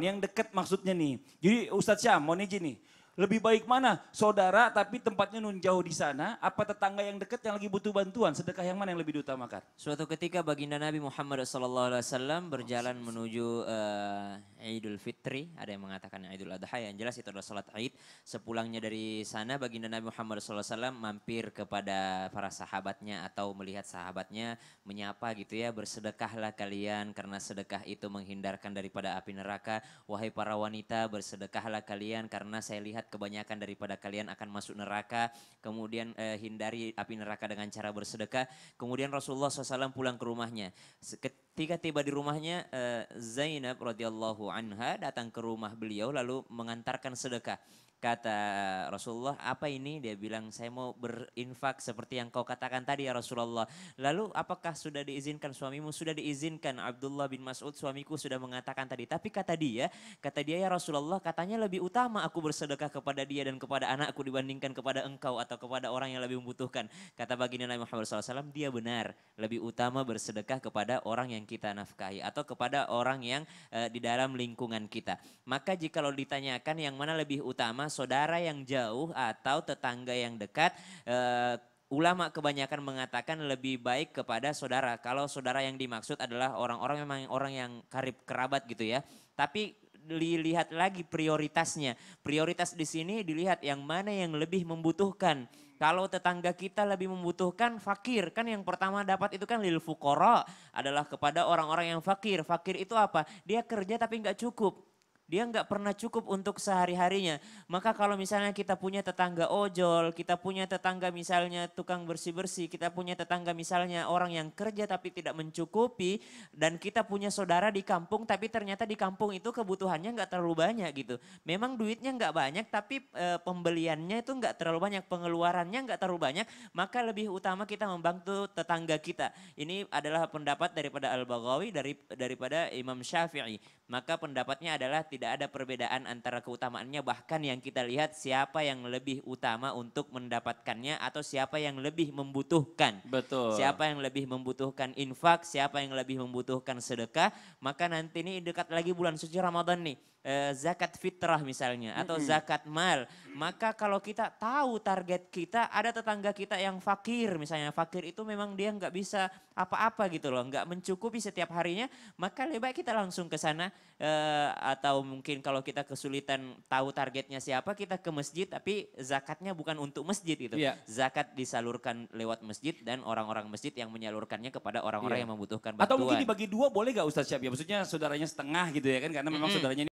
Yang dekat maksudnya nih. Jadi Ustadz Syam mau izin nih. Lebih baik mana? Saudara tapi tempatnya nun jauh di sana, apa tetangga yang dekat yang lagi butuh bantuan? Sedekah yang mana yang lebih diutamakan? Suatu ketika baginda Nabi Muhammad SAW berjalan menuju Idul Fitri, ada yang mengatakan Idul Adha, yang jelas itu adalah salat Id. Sepulangnya dari sana baginda Nabi Muhammad SAW mampir kepada para sahabatnya atau melihat sahabatnya menyapa gitu ya, bersedekahlah kalian karena sedekah itu menghindarkan daripada api neraka. Wahai para wanita, bersedekahlah kalian karena saya lihat kebanyakan daripada kalian akan masuk neraka. Kemudian hindari api neraka dengan cara bersedekah. Kemudian Rasulullah SAW pulang ke rumahnya. Ketika tiba di rumahnya, Zainab radhiyallahu anha datang ke rumah beliau lalu mengantarkan sedekah. Kata Rasulullah, apa ini? Dia bilang, saya mau berinfak seperti yang kau katakan tadi ya Rasulullah. Lalu apakah sudah diizinkan suamimu? Sudah diizinkan. Abdullah bin Mas'ud suamiku sudah mengatakan tadi. Tapi kata dia ya Rasulullah, katanya lebih utama aku bersedekah kepada dia dan kepada anakku dibandingkan kepada engkau atau kepada orang yang lebih membutuhkan. Kata baginda Nabi Muhammad SAW, dia benar. Lebih utama bersedekah kepada orang yang kita nafkahi atau kepada orang yang di dalam lingkungan kita. Maka jikalau ditanyakan yang mana lebih utama, saudara yang jauh atau tetangga yang dekat, ulama kebanyakan mengatakan lebih baik kepada saudara. Kalau saudara yang dimaksud adalah orang-orang memang orang yang karib kerabat gitu ya. Tapi dilihat lagi prioritasnya. Prioritas di sini dilihat yang mana yang lebih membutuhkan. Kalau tetangga kita lebih membutuhkan, fakir. Kan yang pertama dapat itu kan lil fuqara, adalah kepada orang-orang yang fakir. Fakir itu apa? Dia kerja tapi nggak cukup. Dia nggak pernah cukup untuk sehari-harinya. Maka kalau misalnya kita punya tetangga ojol, kita punya tetangga misalnya tukang bersih-bersih, kita punya tetangga misalnya orang yang kerja tapi tidak mencukupi, dan kita punya saudara di kampung tapi ternyata di kampung itu kebutuhannya nggak terlalu banyak gitu. Memang duitnya nggak banyak tapi pembeliannya itu nggak terlalu banyak, pengeluarannya nggak terlalu banyak, maka lebih utama kita membantu tetangga kita. Ini adalah pendapat daripada Al-Baghawi, daripada Imam Syafi'i. Maka pendapatnya adalah tidak ada perbedaan antara keutamaannya, bahkan yang kita lihat siapa yang lebih utama untuk mendapatkannya atau siapa yang lebih membutuhkan. Betul. Siapa yang lebih membutuhkan infak, siapa yang lebih membutuhkan sedekah, maka nanti ini dekat lagi bulan suci Ramadan nih. Zakat fitrah misalnya atau zakat mal, maka kalau kita tahu target kita, ada tetangga kita yang fakir misalnya, fakir itu memang dia nggak bisa apa-apa gitu loh, nggak mencukupi setiap harinya, maka lebih baik kita langsung ke sana, atau mungkin kalau kita kesulitan tahu targetnya siapa, kita ke masjid tapi zakatnya bukan untuk masjid gitu. Iya. Zakat disalurkan lewat masjid dan orang-orang masjid yang menyalurkannya kepada orang-orang Iya. yang membutuhkan Atau bantuan. mungkin dibagi dua boleh gak Ustadz Syam? Ya maksudnya saudaranya setengah gitu ya kan, karena memang saudaranya